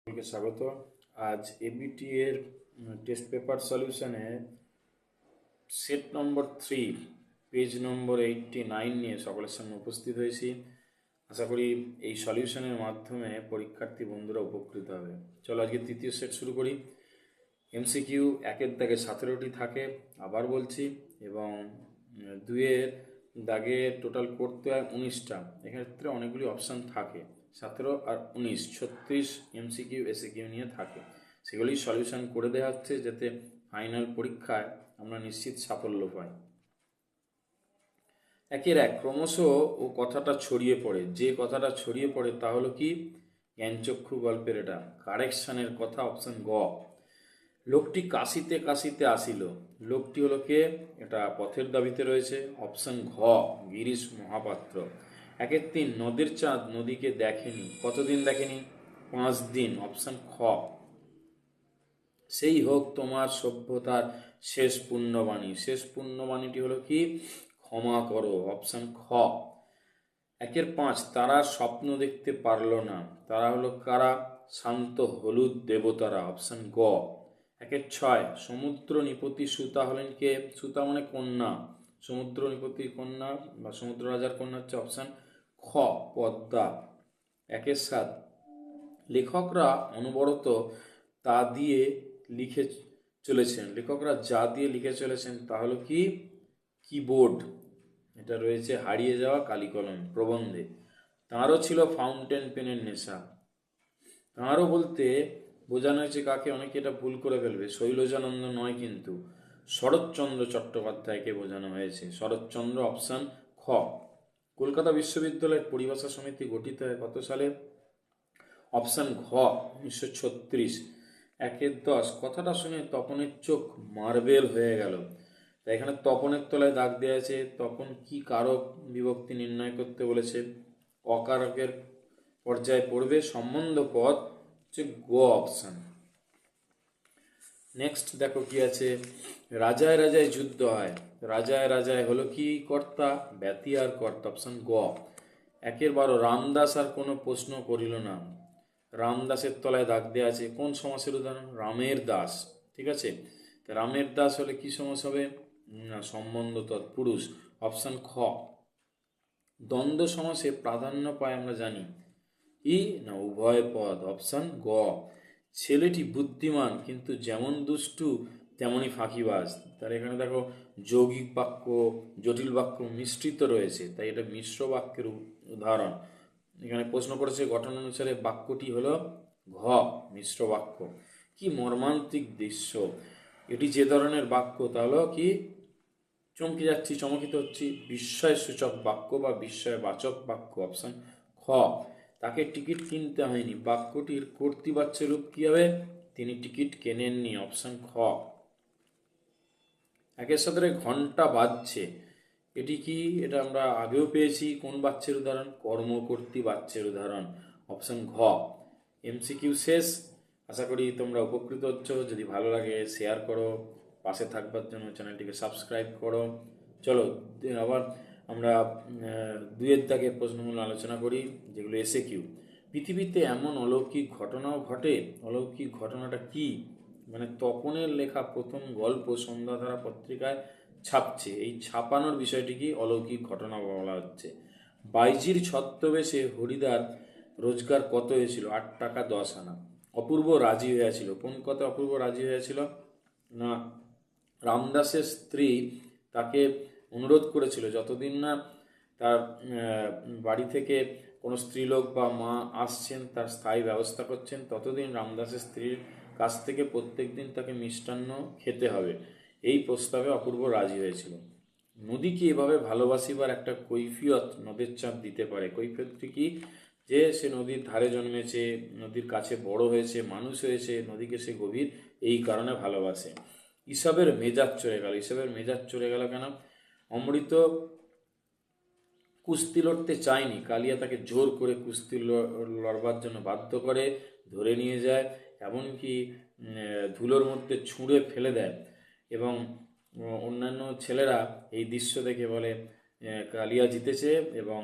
সকলকে স্বাগত। আজ এবিটি এর test paper সলিউশনে set number 3 page নম্বর 89 নিয়ে সকলের সামনে উপস্থিত হয়েছি। আশা করি এই সলিউশনের মাধ্যমে পরীক্ষার্থী বন্ধুরা উপকৃত হবে। চলো আজকে তৃতীয় সেট শুরু করি। এমসিকিউ একের দাগে 17টি থাকে, আবার বলছি, এবং দুইয়ের দাগে টোটাল করতে হয় 19টা। এক্ষেত্রে অনেকগুলি অপশান থাকে, 17 আর 19, 36 এমসিকিউ এসিকিউ নিয়ে থাকে। সেগুলি সলিউশন করে দেওয়া হচ্ছে যাতে ফাইনাল পরীক্ষায় আমরা নিশ্চিত সাফল্য পাই। একের এক ক্রমশ ও কথাটা ছড়িয়ে পড়ে। যে কথাটা ছড়িয়ে পড়ে তা হলো কি? জ্ঞানচক্ষু গল্পের এটা কারেকশানের কথা, অপশান গ। লোকটি কাশিতে কাশিতে আসিল। লোকটি হলো কে? এটা পথের দাবিতে রয়েছে, অপশান ঘ, গিরিশ মহাপাত্র। 1-3 নদের চাঁদ নদীকে দেখেনি। কতদিন দেখেনি? 5 দিন, অপশান খ। সেই হোক তোমার সভ্যতার শেষ পুণ্যবাণী। শেষ পুণ্যবাণীটি হলো কি? ক্ষমা করো, অপশান খ। 1-5 তারা স্বপ্ন দেখতে পারল না। তারা হলো কারা? শান্ত হলুদ দেবতারা, অপশান গ। 1-6 সমুদ্র নিপতি সুতা হলেন কে? সুতা মানে কন্যা। সমুদ্র নিপতির কন্যা বা সমুদ্র রাজার কন্যা হচ্ছে অপশান খ, পদ্মা। 1-7 লেখকরা অনবরত তা দিয়ে লিখে চলেছেন। লেখকরা যা দিয়ে লিখে চলেছেন তা হলো কি? কিবোর্ড। এটা রয়েছে হারিয়ে যাওয়া কালি কলম প্রবন্ধে। তাঁরও ছিল ফাউন্টেন পেনের নেশা। তাঁরও বলতে বোঝানো হয়েছে কাকে? অনেকে এটা ভুল করে ফেলবে, শৈলজানন্দ নয় কিন্তু, শরৎচন্দ্র চট্টোপাধ্যায়কে বোঝানো হয়েছে। শরৎচন্দ্র, অপশান খ। কলকাতা বিশ্ববিদ্যালয়ের পরিভাষা সমিতি গঠিত হয় কত সালে? অপশান ঘ, 1936। 1-10 কথাটা শুনে তপনের চোখ মার্বেল হয়ে গেল। তাই এখানে তপনের তলায় দাগ দেওয়া আছে। তপন কি কারক বিভক্তি নির্ণয় করতে বলেছে? অকারকের পর্যায়ে পড়বে। সম্বন্ধ পদ হচ্ছে গ, অপশান। নেক্সট দেখো কি আছে। রাজায় রাজায় যুদ্ধ হয়। রাজায় রাজায় হলো কি কর্তা? ব্যতি আর কর্তা, অপশান গ। 1-12 রামদাস আর কোনো প্রশ্ন করিল না। রামদাসের তলায় দাগ দেওয়া আছে। কোন সমাসের উদাহরণ? রামের দাস। ঠিক আছে, রামের দাস হলে কি সমাস হবে? না, সম্বন্ধ তৎপুরুষ, অপশান খ। দ্বন্দ্ব সমাসে প্রাধান্য পায় আমরা জানি, ই না উভয় পদ, অপশান গ। ছেলেটি বুদ্ধিমান কিন্তু যেমন দুষ্টু তেমনই ফাঁকিবাজ। তার এখানে দেখো যৌগিক বাক্য, জটিল বাক্য মিশ্রিত রয়েছে, তাই এটা মিশ্র বাক্যের উদাহরণ। এখানে প্রশ্ন করেছে গঠন অনুসারে বাক্যটি হলো ঘ, মিশ্র বাক্য। কি মর্মান্তিক দৃশ্য! এটি যে ধরনের বাক্য তা হলো কি? চমকে যাচ্ছি, চমকিত হচ্ছি, বিস্ময় সূচক বাক্য বা বিস্ময়বাচক বাক্য, অপশান খ। তাকে টিকিট কিনতে হয়নি। বাক্যটির কর্তৃবাচ্য রূপ কি হবে? তিনি টিকিট কেনেননি, অপশান খ। 1-17 ঘন্টা বাজছে। এটি কি? এটা আমরা আগেও পেয়েছি। কোন বাচ্যের উদাহরণ? কর্মকর্তী বাচ্যের উদাহরণ, অপশান ঘ। এমসিকিউ শেষ। আশা করি তোমরা উপকৃত হচ্ছ। যদি ভালো লাগে শেয়ার করো, পাশে থাকবার জন্য চ্যানেলটিকে সাবস্ক্রাইব করো। চলো আবার আমরা দুইয়ের দাগে প্রশ্নগুলো আলোচনা করি, যেগুলো এসে কিউ। পৃথিবীতে এমন অলৌকিক ঘটনাও ঘটে। অলৌকিক ঘটনাটা কি? মানে তপনের লেখা প্রথম গল্প সন্ধ্যাধারা পত্রিকায় ছাপছে। এই ছাপানোর বিষয়টি কি? অলৌকিক ঘটনা বলা হচ্ছে। বাইজির ছদ্মবেশে হরিদার রোজগার কত হয়েছিল? 8 টাকা 10 আনা। অপূর্ব রাজি হয়েছিল। কোন কথা অপূর্ব রাজি হয়েছিল? না, রামদাসের স্ত্রী তাকে অনুরোধ করেছিল যতদিন না তার বাড়ি থেকে কোনো স্ত্রীলোক বা মা আসছেন, তার স্থায়ী ব্যবস্থা করছেন, ততদিন রামদাসের স্ত্রীর কাছ থেকে প্রত্যেক দিন তাকে মিষ্টান্ন খেতে হবে। এই প্রস্তাবে অপূর্ব রাজি হয়েছিল। নদীকে এভাবে ভালোবাসিবার একটা কৈফিয়ত নদের চাঁদ দিতে পারে। কৈফিয়তটি কি? যে সে নদীর ধারে জন্মেছে, নদীর কাছে বড় হয়েছে, মানুষ হয়েছে, নদীকে সে গভীর এই কারণে ভালোবাসে। ঈশবের মেজাজ চড়ে গেল। ঈশবের মেজাজ চড়ে গেল কেন? অমৃত কুস্তি লড়তে চায়নি। কালিয়া তাকে জোর করে কুস্তি লড়বার জন্য বাধ্য করে, ধরে নিয়ে যায়, এমনকি ধুলোর মধ্যে ছুঁড়ে ফেলে দেয়। এবং অন্যান্য ছেলেরা এই দৃশ্য দেখে বলে কালিয়া জিতেছে এবং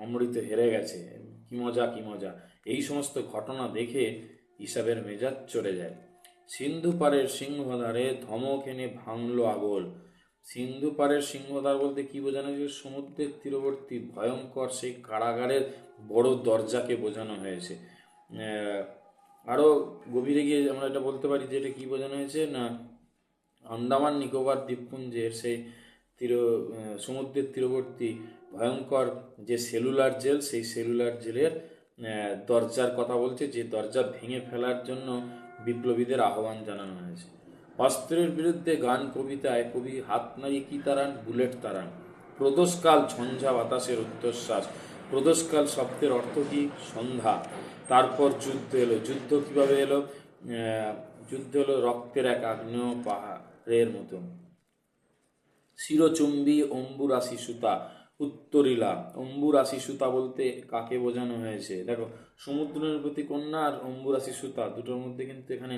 অমৃত হেরে গেছে। কি মজা, কি মজা! এই সমস্ত ঘটনা দেখে হিসাবের মেজাজ চড়ে যায়। সিন্ধু পারের সিংহদ্বারে ধমক এনে ভাঙলো আগল। সিন্ধু পারের সিংহদ্বার বলতে কি বোঝানো হয়েছে? সমুদ্রের তীরবর্তী ভয়ঙ্কর সেই কারাগারের বড় দরজাকে বোঝানো হয়েছে। আরও গভীরে গিয়ে আমরা এটা বলতে পারি যে এটা কি বোঝানো হয়েছে না, আন্দামান নিকোবর দ্বীপপুঞ্জের সেই সমুদ্রের তীরবর্তী ভয়ঙ্কর যে সেলুলার জেল, সেই সেলুলার জেলের দরজার কথা বলছে, যে দরজা ভেঙে ফেলার জন্য বিপ্লবীদের আহ্বান জানানো হয়েছে। অস্ত্রের বিরুদ্ধে গান কবিতায় কবি হাত নাড়িয়ে কি তারান? বুলেট তারান। প্রদোষকাল ঝঞ্ঝা বাতাসের উচ্চশ্বাস। প্রদোষকাল শব্দের অর্থ কি? সন্ধ্যা। তারপর যুদ্ধ এলো। যুদ্ধ কিভাবে এলো? যুদ্ধ হলো রক্তের এক আগ্নেয় পাহাড়ের মতন। শিরচুম্বী অম্বুরাশি সুতা উত্তরিলা। অম্বুরাশি সুতা বলতে কাকে বোঝানো হয়েছে? দেখো, সমুদ্রের প্রতি কন্যা আর অম্বুরাশি সুতা দুটোর মধ্যে কিন্তু এখানে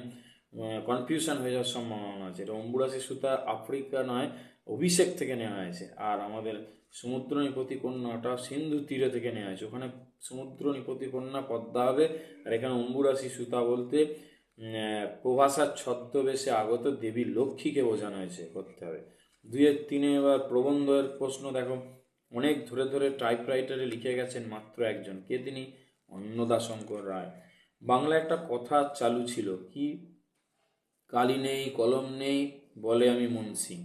কনফিউশন হয়ে যাওয়ার সম্ভাবনা আছে। এটা অম্বুরাশি সুতা আফ্রিকা নয়, অভিষেক থেকে নেওয়া হয়েছে। আর আমাদের সমুদ্র নিপতি কন্যাটা সিন্ধু তীরে থেকে নেওয়া হয়েছে। ওখানে সমুদ্র নিপতি কন্যা পদ্মা হবে, আর এখানে অম্বুরাশি সুতা বলতে প্রভাষার ছদ্মবেশে আগত দেবী লক্ষ্মীকে বোঝানো হয়েছে, করতে হবে। 2-3 এবার প্রবন্ধের প্রশ্ন দেখো। অনেক ধরে ধরে টাইপরাইটারে লিখে গেছেন মাত্র একজন, কে তিনি? অন্নদাশঙ্কর রায়। বাংলা একটা কথা চালু ছিল, কি? কালি নেই কলম নেই বলে আমি মুন্সি।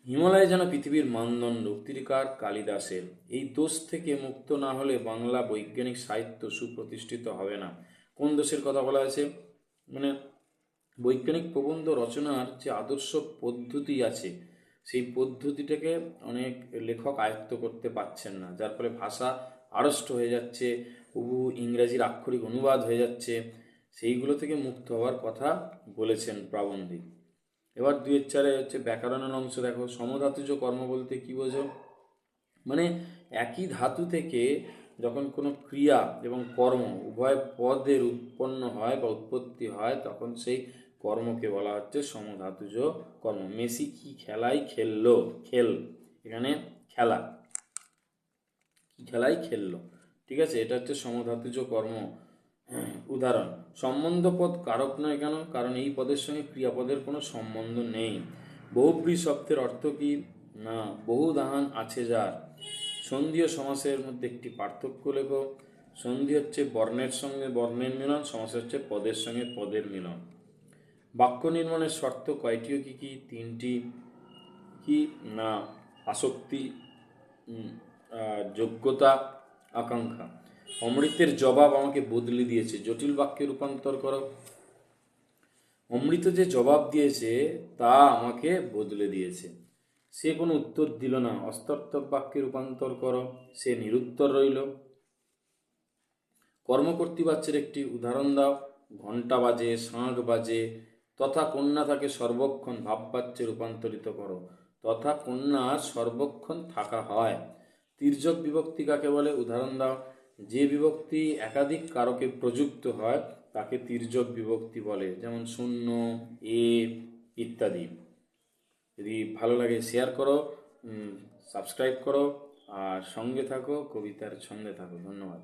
হিমালয় যেন পৃথিবীর মানদণ্ড, উক্তিকার কালিদাসের। এই দোষ থেকে মুক্ত না হলে বাংলা বৈজ্ঞানিক সাহিত্য সুপ্রতিষ্ঠিত হবে না। কোন দোষের কথা বলা হয়েছে? মানে বৈজ্ঞানিক প্রবন্ধ রচনার যে আদর্শ পদ্ধতি আছে, সেই পদ্ধতিটাকে অনেক লেখক আয়ত্ত করতে পারছেন না, যার ফলে ভাষা আড়ষ্ট হয়ে যাচ্ছে, বহু ইংরাজির আক্ষরিক অনুবাদ হয়ে যাচ্ছে। সেইগুলো থেকে মুক্ত হওয়ার কথা বলেছেন প্রাবন্ধিক। এবার 2-4 হচ্ছে ব্যাকরণের অংশ দেখো। সমধাতুজ কর্ম বলতে কি বোঝো? মানে একই ধাতু থেকে যখন কোনো ক্রিয়া এবং কর্ম উভয় পদের উৎপন্ন হয় বা উৎপত্তি হয়, তখন সেই কর্মকে বলা হচ্ছে সমধাতুজ কর্ম। মেসি কি খেলাই খেললো? খেল, এখানে খেলা, কি খেলাই খেললো, ঠিক আছে? এটা হচ্ছে সমধাতুজ কর্ম। উদাহরণ, সম্বন্ধ পদ কারক নয় কেন? কারণ এই পদের সঙ্গে ক্রিয়াপদের কোনো সম্বন্ধ নেই। বহুব্রী শব্দের অর্থ কি? না, বহু দাহান আছে যার। সন্ধি ও সমাসের মধ্যে একটি পার্থক্য লেখো। সন্ধি হচ্ছে বর্ণের সঙ্গে বর্ণের মিলন, সমাস হচ্ছে পদের সঙ্গে পদের মিলন। বাক্য নির্মাণের শর্ত কয়টি ও কি কি? 3টি। কি না? আসক্তি, যোগ্যতা, আকাঙ্ক্ষা। অমৃতের জবাব আমাকে বদলে দিয়েছে। জটিল বাক্যে রূপান্তর করো। অমৃত যে জবাব দিয়েছে তা আমাকে বদলে দিয়েছে। সে কোনো উত্তর দিল না। অস্তর্থক বাক্যে রূপান্তর করো। সে নিরুত্তর রইল। কর্মকর্তৃবাচ্যের একটি উদাহরণ দাও। ঘণ্টা বাজে, শাঁখ বাজে। তথা কন্যা থাকে সর্বক্ষণ ভাববাচ্যে রূপান্তরিত করো। তথা কন্যা সর্বক্ষণ থাকা হয়। তির্যক বিভক্তি কাকে বলে? উদাহরণ দাও। যে বিভক্তি একাধিক কারকে প্রযুক্ত হয় তাকে তির্যক বিভক্তি বলে, যেমন শূন্য, এ ইত্যাদি। যদি ভালো লাগে শেয়ার করো, সাবস্ক্রাইব করো, আর সঙ্গে থাকো, কবিতার ছন্দে থাকো। ধন্যবাদ।